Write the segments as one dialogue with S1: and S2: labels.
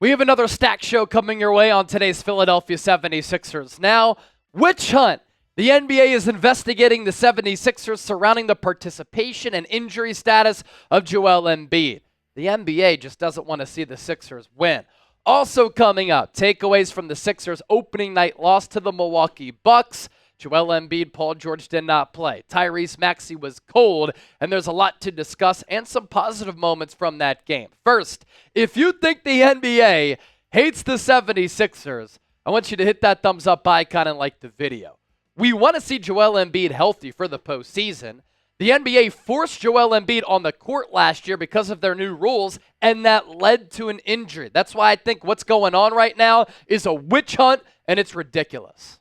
S1: We have another stack show coming your way on today's Philadelphia 76ers. Now, witch hunt. The NBA is investigating the 76ers surrounding the participation and injury status of Joel Embiid. The NBA just doesn't want to see the Sixers win. Also coming up, takeaways from the Sixers' opening night loss to the Milwaukee Bucks. Joel Embiid, Paul George did not play. Tyrese Maxey was cold, and there's a lot to discuss and some positive moments from that game. First, if you think the NBA hates the 76ers, I want you to hit that thumbs up icon and like the video. We want to see Joel Embiid healthy for the postseason. The NBA forced Joel Embiid on the court last year because of their new rules, and that led to an injury. That's why I think what's going on right now is a witch hunt, and it's ridiculous.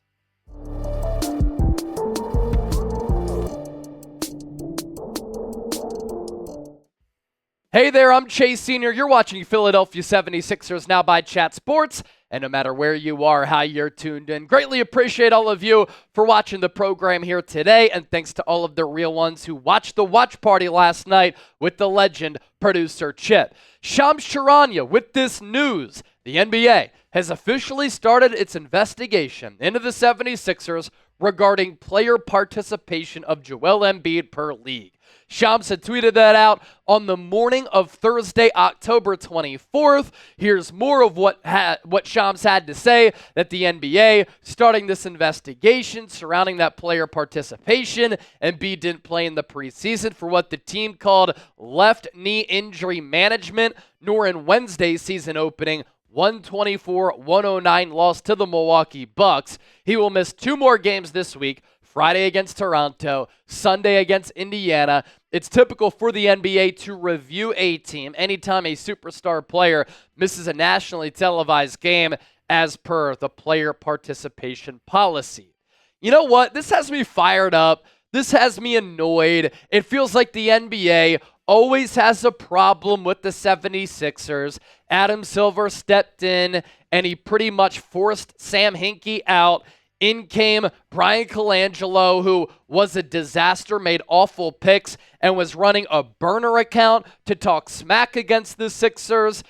S1: Hey there, I'm Chase Sr. You're watching Philadelphia 76ers Now by Chat Sports. And no matter where you are, how you're tuned in, greatly appreciate all of you for watching the program here today. And thanks to all of the real ones who watched the watch party last night with the legend producer Chip. Shams Charania with this news. The NBA has officially started its investigation into the 76ers regarding player participation of Joel Embiid per league. Shams had tweeted that out on the morning of Thursday, October 24th. Here's more of what Shams had to say, that the NBA starting this investigation surrounding that player participation. Embiid didn't play in the preseason for what the team called left knee injury management, nor in Wednesday's season opening 124-109 loss to the Milwaukee Bucks. He will miss 2 more games this week, Friday against Toronto, Sunday against Indiana. It's typical for the NBA to review a team anytime a superstar player misses a nationally televised game as per the player participation policy. You know what? This has me fired up. This has me annoyed. It feels like the NBA always has a problem with the 76ers. Adam Silver stepped in and he pretty much forced Sam Hinkie out. In came Brian Colangelo, who was a disaster, made awful picks, and was running a burner account to talk smack against the Sixers.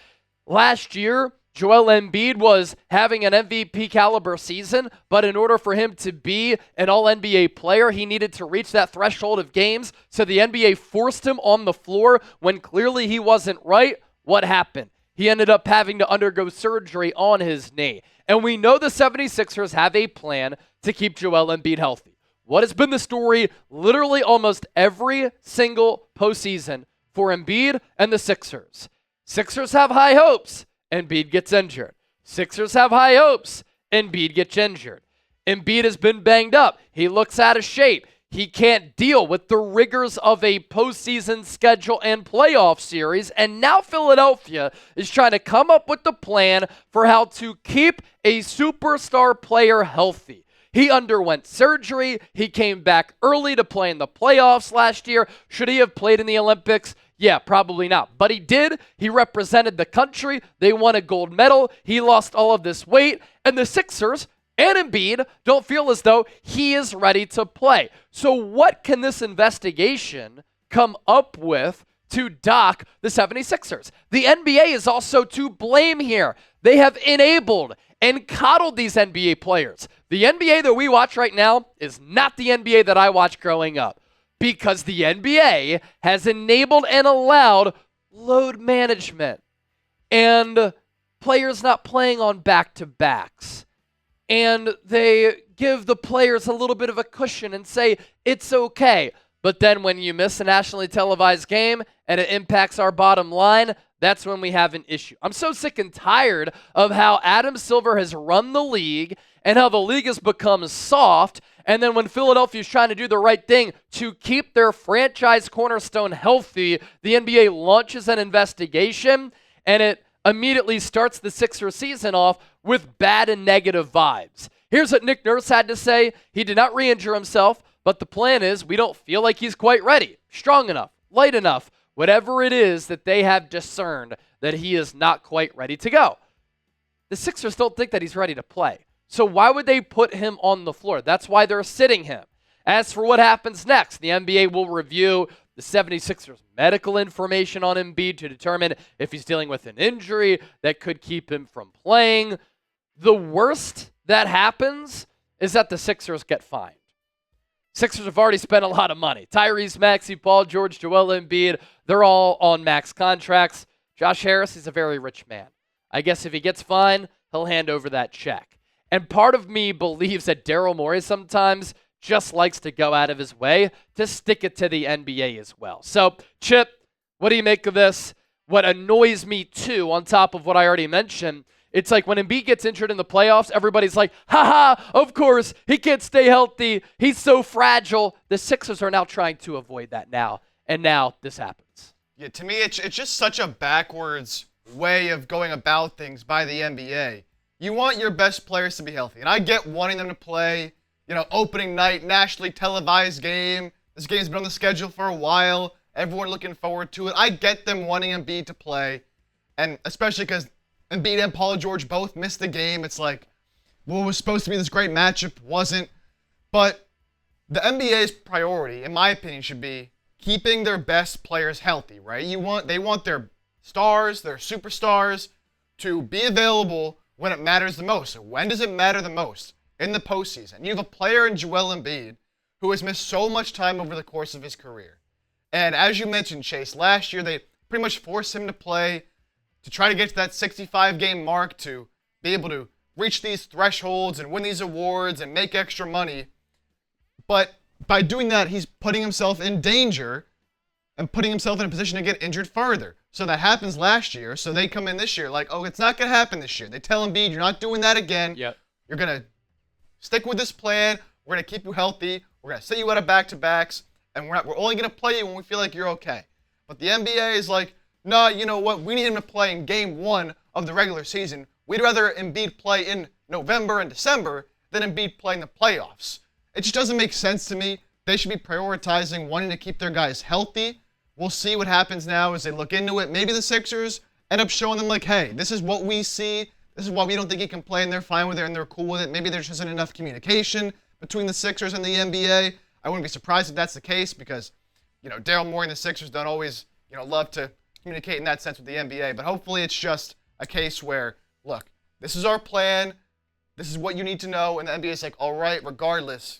S1: Last year, Joel Embiid was having an MVP caliber season, but in order for him to be an all-NBA player, he needed to reach that threshold of games, so the NBA forced him on the floor when clearly he wasn't right. What happened? He ended up having to undergo surgery on his knee. And we know the 76ers have a plan to keep Joel Embiid healthy. What has been the story literally almost every single postseason for Embiid and the Sixers? Sixers have high hopes. Embiid gets injured. Sixers have high hopes. Embiid gets injured. Embiid has been banged up. He looks out of shape. He can't deal with the rigors of a postseason schedule and playoff series. And now Philadelphia is trying to come up with the plan for how to keep a superstar player healthy. He underwent surgery. He came back early to play in the playoffs last year. Should he have played in the Olympics? Yeah, probably not. But he did. He represented the country. They won a gold medal. He lost all of this weight. And the Sixers and Embiid don't feel as though he is ready to play. So what can this investigation come up with to dock the 76ers? The NBA is also to blame here. They have enabled and coddled these NBA players. The NBA that we watch right now is not the NBA that I watched growing up, because the NBA has enabled and allowed load management and players not playing on back-to-backs. And they give the players a little bit of a cushion and say, it's okay. But then when you miss a nationally televised game and it impacts our bottom line, that's when we have an issue. I'm so sick and tired of how Adam Silver has run the league and how the league has become soft. And then when Philadelphia is trying to do the right thing to keep their franchise cornerstone healthy, the NBA launches an investigation and it immediately starts the Sixers season off with bad and negative vibes. Here's what Nick Nurse had to say. He did not re-injure himself, but the plan is we don't feel like he's quite ready, strong enough, light enough, whatever it is that they have discerned that he is not quite ready to go. The Sixers don't think that he's ready to play. So why would they put him on the floor? That's why they're sitting him. As for what happens next, the NBA will review the 76ers medical information on Embiid to determine if he's dealing with an injury that could keep him from playing. The worst that happens is that the Sixers get fined. Sixers have already spent a lot of money. Tyrese Maxey, Paul George, Joel Embiid, they're all on max contracts. Josh Harris is a very rich man. I guess if he gets fined, he'll hand over that check. And part of me believes that Daryl Morey sometimes just likes to go out of his way to stick it to the NBA as well. So, Chip, what do you make of this? What annoys me too, on top of what I already mentioned, it's like when Embiid gets injured in the playoffs, everybody's like, haha, of course, he can't stay healthy. He's so fragile. The Sixers are now trying to avoid that now, and now this happens.
S2: Yeah, to me, it's just such a backwards way of going about things by the NBA. You want your best players to be healthy, and I get wanting them to play, opening night, nationally televised game. This game's been on the schedule for a while. Everyone looking forward to it. I get them wanting Embiid to play, and especially because Embiid and Paul George both missed the game. It's like, what was supposed to be this great matchup wasn't. But the NBA's priority, in my opinion, should be keeping their best players healthy, right? They want their stars, their superstars, to be available when it matters the most. So when does it matter the most? In the postseason. You have a player in Joel Embiid who has missed so much time over the course of his career. And as you mentioned, Chase, last year they pretty much forced him to play to try to get to that 65-game mark to be able to reach these thresholds and win these awards and make extra money. But by doing that, he's putting himself in danger and putting himself in a position to get injured further. So that happens last year. So they come in this year like, oh, it's not going to happen this year. They tell Embiid, you're not doing that again.
S1: Yep.
S2: You're going to stick with this plan. We're going to keep you healthy. We're going to set you out of back-to-backs. And we're only going to play you when we feel like you're okay. But the NBA is like, no, you know what? We need him to play in game 1 of the regular season. We'd rather Embiid play in November and December than Embiid play in the playoffs. It just doesn't make sense to me. They should be prioritizing wanting to keep their guys healthy. We'll see what happens now as they look into it. Maybe the Sixers end up showing them like, hey, this is what we see. This is why we don't think he can play, and they're fine with it, and they're cool with it. Maybe there just isn't enough communication between the Sixers and the NBA. I wouldn't be surprised if that's the case because, Daryl Morey and the Sixers don't always, love to communicate in that sense with the NBA. But hopefully it's just a case where, look, this is our plan. This is what you need to know. And the NBA is like, all right, regardless.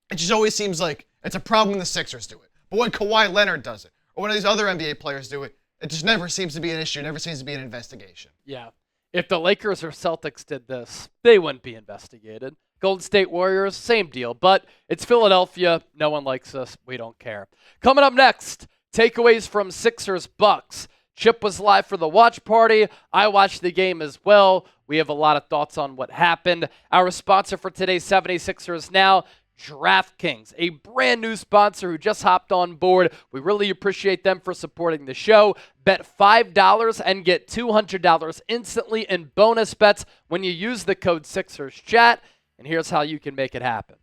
S2: It just always seems like it's a problem when the Sixers do it. But when Kawhi Leonard does it, or when these other NBA players do it, it just never seems to be an issue, never seems to be an investigation.
S1: Yeah. If the Lakers or Celtics did this, they wouldn't be investigated. Golden State Warriors, same deal. But it's Philadelphia. No one likes us. We don't care. Coming up next, takeaways from Sixers Bucks. Chip was live for the watch party. I watched the game as well. We have a lot of thoughts on what happened. Our sponsor for today's 76ers Now, DraftKings, a brand new sponsor who just hopped on board. We really appreciate them for supporting the show. Bet $5 and get $200 instantly in bonus bets when you use the code SixersChat. And here's how you can make it happen.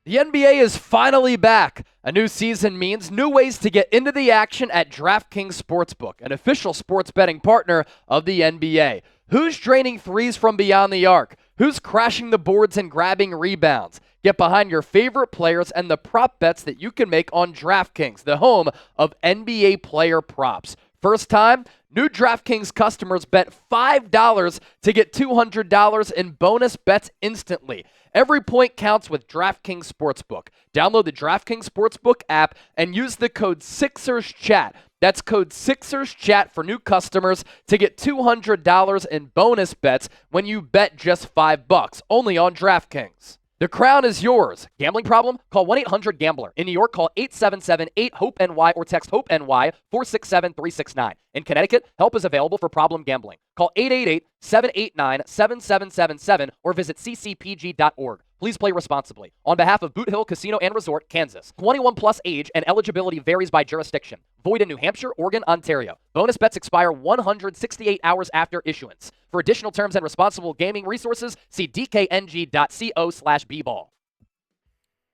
S1: The NBA is finally back. A new season means new ways to get into the action at DraftKings Sportsbook, an official sports betting partner of the NBA. Who's draining threes from beyond the arc? Who's crashing the boards and grabbing rebounds? Get behind your favorite players and the prop bets that you can make on DraftKings, the home of NBA player props. First time, new DraftKings customers bet $5 to get $200 in bonus bets instantly. Every point counts with DraftKings Sportsbook. Download the DraftKings Sportsbook app and use the code SixersChat. That's code SixersChat for new customers to get $200 in bonus bets when you bet just $5, only on DraftKings. The crown is yours. Gambling problem? Call 1-800-GAMBLER. In New York, call 877-8-HOPE-NY or text HOPE-NY 467-369. In Connecticut, help is available for problem gambling. Call 888-789-7777 or visit ccpg.org. Please play responsibly. On behalf of Boot Hill Casino and Resort, Kansas. 21 plus age and eligibility varies by jurisdiction. Void in New Hampshire, Oregon, Ontario. Bonus bets expire 168 hours after issuance. For additional terms and responsible gaming resources, see dkng.co/bball.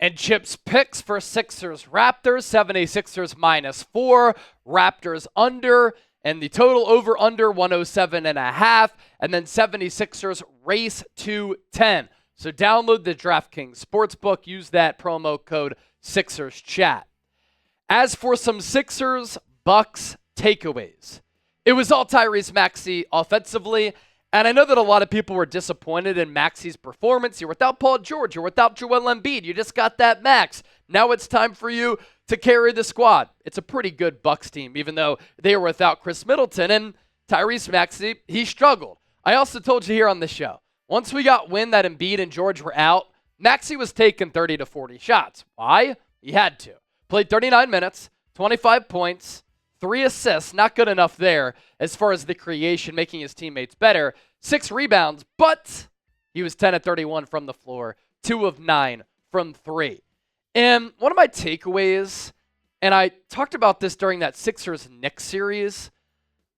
S1: And Chip's picks for Sixers Raptors, 76ers -4, Raptors under, and the total over-under 107.5, and then 76ers race to 10. So download the DraftKings Sportsbook, use that promo code SixersChat. As for some Sixers, Bucks takeaways, it was all Tyrese Maxey offensively. And I know that a lot of people were disappointed in Maxey's performance. You're without Paul George. You're without Joel Embiid. You just got that max. Now it's time for you to carry the squad. It's a pretty good Bucks team, even though they were without Chris Middleton. And Tyrese Maxey, he struggled. I also told you here on the show, once we got wind that Embiid and George were out, Maxey was taking 30 to 40 shots. Why? He had to. Played 39 minutes, 25 points, 3 assists, not good enough there as far as the creation, making his teammates better. 6 rebounds, but he was 10 of 31 from the floor, 2 of 9 from 3. And one of my takeaways, and I talked about this during that Sixers-Knicks series,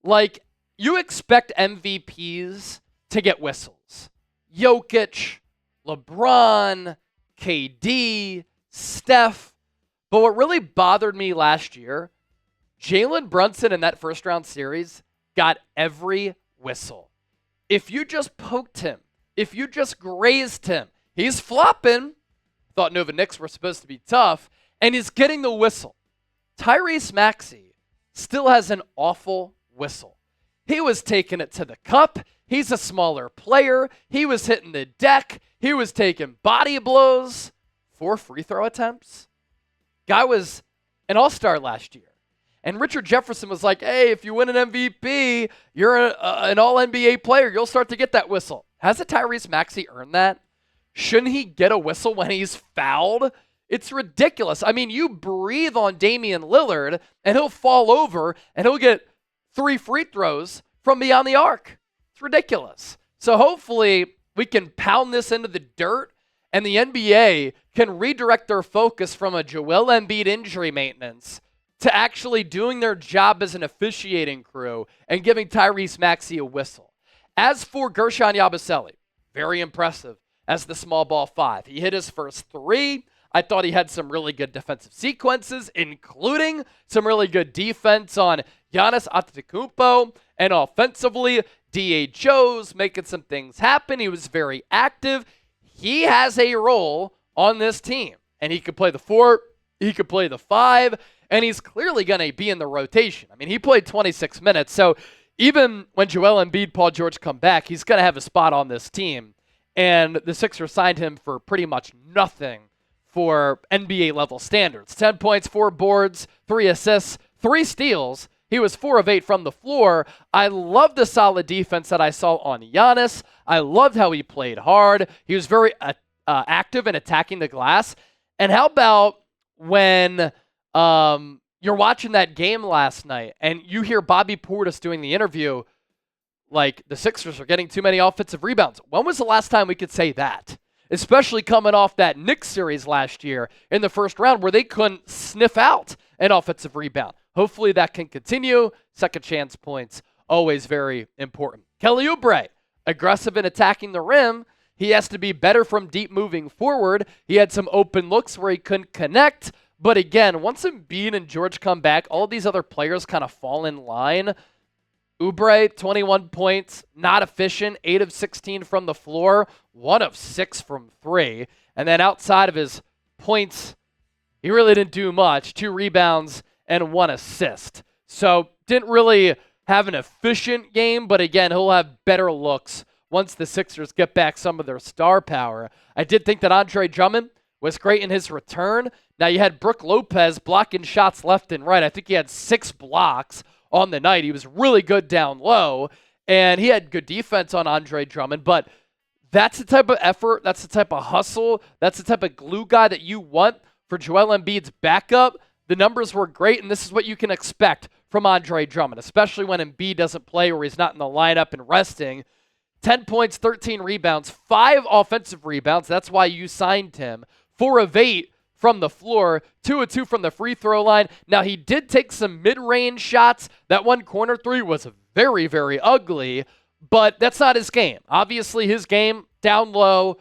S1: like, you expect MVPs to get whistles. Jokic, LeBron, KD, Steph. But what really bothered me last year, Jalen Brunson in that first-round series got every whistle. If you just poked him, if you just grazed him, he's flopping. Thought Nova Knicks were supposed to be tough, and he's getting the whistle. Tyrese Maxey still has an awful whistle. He was taking it to the cup. He's a smaller player. He was hitting the deck. He was taking body blows. 4 free throw attempts. Guy was an all-star last year. And Richard Jefferson was like, hey, if you win an MVP, you're an all-NBA player. You'll start to get that whistle. Hasn't Tyrese Maxey earned that? Shouldn't he get a whistle when he's fouled? It's ridiculous. I mean, you breathe on Damian Lillard, and he'll fall over, and he'll get 3 free throws from beyond the arc. It's ridiculous. So hopefully we can pound this into the dirt, and the NBA can redirect their focus from a Joel Embiid injury maintenance to actually doing their job as an officiating crew and giving Tyrese Maxey a whistle. As for Gershon Yabusele, very impressive as the small ball 5. He hit his first 3. I thought he had some really good defensive sequences, including some really good defense on Giannis Antetokounmpo, and offensively, DHO's making some things happen. He was very active. He has a role on this team, and he could play the 4, he could play the 5, and he's clearly going to be in the rotation. I mean, he played 26 minutes, so even when Joel Embiid, Paul George come back, he's going to have a spot on this team, and the Sixers signed him for pretty much nothing for NBA-level standards. 10 points, 4 boards, 3 assists, 3 steals. He was 4 of 8 from the floor. I love the solid defense that I saw on Giannis. I loved how he played hard. He was very active in attacking the glass. And how about when you're watching that game last night and you hear Bobby Portis doing the interview like the Sixers are getting too many offensive rebounds. When was the last time we could say that? Especially coming off that Knicks series last year in the first round where they couldn't sniff out an offensive rebound. Hopefully that can continue. Second chance points, always very important. Kelly Oubre, aggressive in attacking the rim. He has to be better from deep moving forward. He had some open looks where he couldn't connect. But again, once Embiid and George come back, all these other players kind of fall in line. Oubre, 21 points, not efficient, 8 of 16 from the floor, 1 of 6 from 3. And then outside of his points, he really didn't do much. 2 rebounds and 1 assist. So didn't really have an efficient game, but again, he'll have better looks once the Sixers get back some of their star power. I did think that Andre Drummond was great in his return. Now you had Brook Lopez blocking shots left and right. I think he had 6 blocks on the night. He was really good down low, and he had good defense on Andre Drummond, but that's the type of effort, that's the type of hustle, that's the type of glue guy that you want for Joel Embiid's backup. The numbers were great, and this is what you can expect from Andre Drummond, especially when Embiid doesn't play or he's not in the lineup and resting. 10 points, 13 rebounds, 5 offensive rebounds. That's why you signed him. 4 of 8 from the floor, 2 of 2 from the free throw line. Now, he did take some mid-range shots. That one corner 3 was very, very ugly, but that's not his game. Obviously, his game, down low,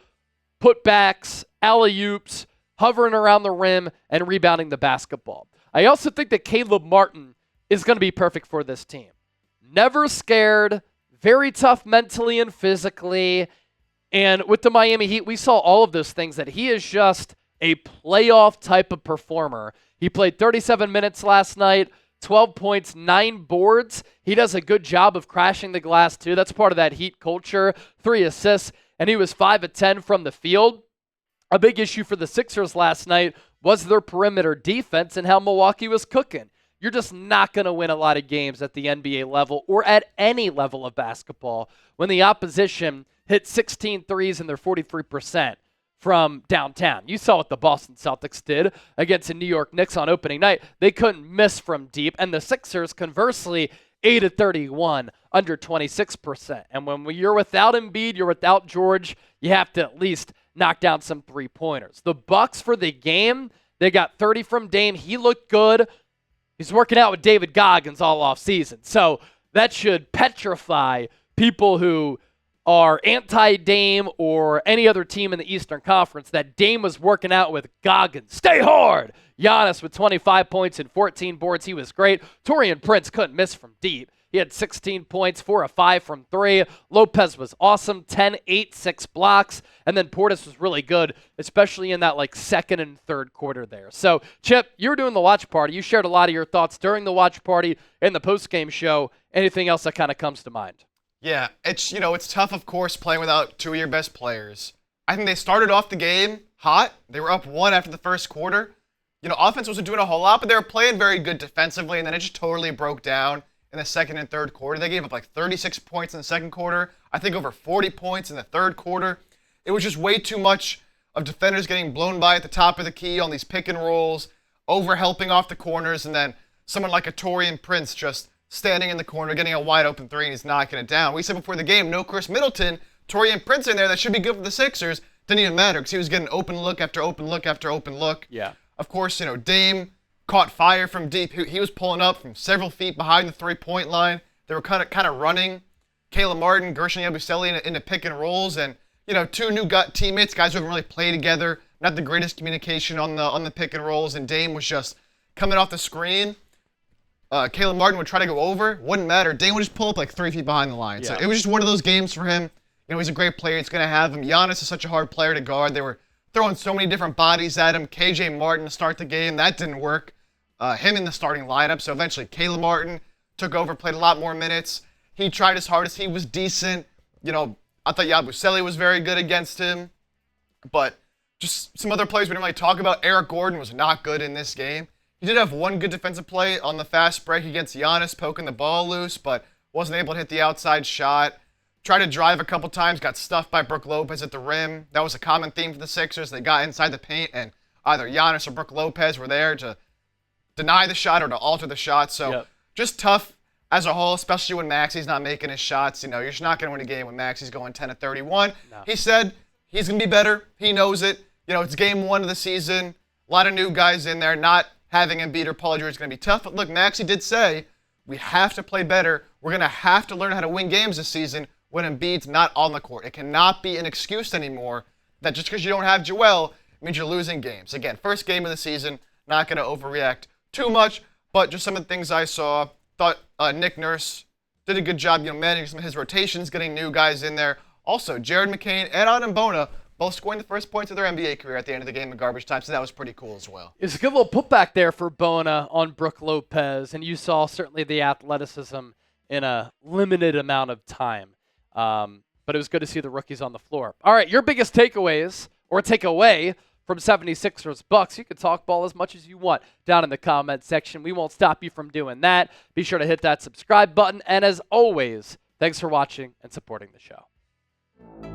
S1: putbacks, alley-oops, hovering around the rim, and rebounding the basketball. I also think that Caleb Martin is going to be perfect for this team. Never scared, very tough mentally and physically, and with the Miami Heat, we saw all of those things, that he is just a playoff type of performer. He played 37 minutes last night, 12 points, 9 boards. He does a good job of crashing the glass, too. That's part of that Heat culture. 3 assists, and he was 5 of 10 from the field. A big issue for the Sixers last night was their perimeter defense and how Milwaukee was cooking. You're just not going to win a lot of games at the NBA level or at any level of basketball when the opposition hit 16 threes and they're 43% from downtown. You saw what the Boston Celtics did against the New York Knicks on opening night. They couldn't miss from deep, and the Sixers, conversely, 8 of 31, under 26%. And when you're without Embiid, you're without George, you have to at least knock down some three-pointers. The Bucks for the game, they got 30 from Dame. He looked good. He's working out with David Goggins all offseason. So that should petrify people who are anti-Dame or any other team in the Eastern Conference that Dame was working out with Goggins. Stay hard! Giannis with 25 points and 14 boards. He was great. Taurean Prince couldn't miss from deep. He had 16 points, 4 of 5 from 3. Lopez was awesome, 10, 8, 6 blocks. And then Portis was really good, especially in that second and third quarter there. So, Chip, you were doing the watch party. You shared a lot of your thoughts during the watch party and the post-game show. Anything else that kind of comes to mind?
S2: Yeah, it's tough, of course, playing without 2 of your best players. I think they started off the game hot. They were up 1 after the first quarter. Offense wasn't doing a whole lot, but they were playing very good defensively, and then it just totally broke down in the second and third quarter. They gave up 36 points in the second quarter. I think over 40 points in the third quarter. It was just way too much of defenders getting blown by at the top of the key on these pick and rolls, over-helping off the corners, and then someone like a Taurean Prince just standing in the corner, getting a wide open 3, and he's knocking it down. We said before the game, no Chris Middleton, Taurean Prince in there, that should be good for the Sixers. Didn't even matter because he was getting open look after open look after open look.
S1: Yeah.
S2: Of course, Dame caught fire from deep. He was pulling up from several feet behind the three-point line. They were kind of running Caleb Martin, Gershon Yabusele into pick and rolls, and 2 new teammates, guys who haven't really played together. Not the greatest communication on the pick and rolls, and Dame was just coming off the screen. Caleb Martin would try to go over, wouldn't matter. Dame would just pull up 3 feet behind the line. Yeah. So it was just one of those games for him. He's a great player. It's going to have him. Giannis is such a hard player to guard. They were throwing so many different bodies at him. KJ Martin to start the game. That didn't work. Him in the starting lineup. So eventually Caleb Martin took over, played a lot more minutes. He tried his hardest. He was decent. I thought Yabusele was very good against him. But just some other players we didn't really talk about. Eric Gordon was not good in this game. He did have one good defensive play on the fast break against Giannis, poking the ball loose, but wasn't able to hit the outside shot. Tried to drive a couple times, got stuffed by Brook Lopez at the rim. That was a common theme for the Sixers. They got inside the paint, and either Giannis or Brook Lopez were there to deny the shot or to alter the shot. So Just tough as a whole, especially when Maxi's not making his shots. You're just not going to win a game when Maxi's going 10 of 31. No. He said he's going to be better. He knows it. It's game 1 of the season. A lot of new guys in there. Not having Embiid or Paul George is going to be tough. But look, Maxi did say we have to play better. We're going to have to learn how to win games this season when Embiid's not on the court. It cannot be an excuse anymore that just because you don't have Joel means you're losing games. Again, first game of the season, not going to overreact too much, but just some of the things I saw. Thought Nick Nurse did a good job, managing some of his rotations, getting new guys in there. Also, Jared McCain and Adam Bona both scoring the first points of their NBA career at the end of the game in garbage time, so that was pretty cool as well.
S1: It's a good little putback there for Bona on Brook Lopez, and you saw certainly the athleticism in a limited amount of time. But it was good to see the rookies on the floor. All right, your biggest takeaways or takeaway from 76ers Bucks. You can talk ball as much as you want down in the comment section. We won't stop you from doing that. Be sure to hit that subscribe button. And as always, thanks for watching and supporting the show.